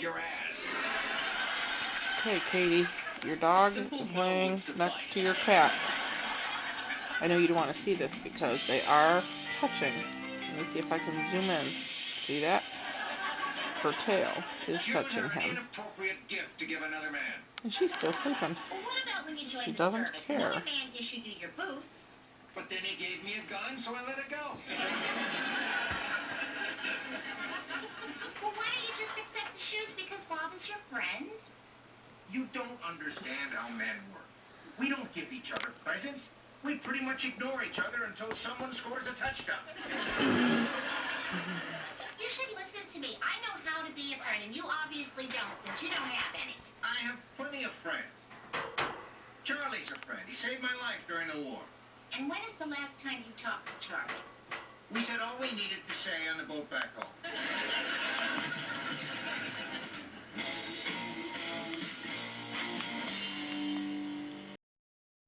your ass. Okay, Katie, your dog is laying next to your cat. I know you don't want to see this because they are touching. Let me see if I can zoom in. See that? Her tail is touching him. Inappropriate gift to give another man. And she's still sleeping. Well, what about when you joined She the doesn't service? care. Another man issued you your boots. But then he gave me a gun, so I let it go. Well, why don't you just accept the shoes because Bob is your friend? You don't understand how men work. We don't give each other presents. We pretty much ignore each other until someone scores a touchdown. You should listen to me. I know how to be a friend, and you obviously don't, since you don't have any. I have plenty of friends. Charlie's a friend. He saved my life during the war. And when is the last time you talked to Charlie? We said all we needed to say on the boat back home.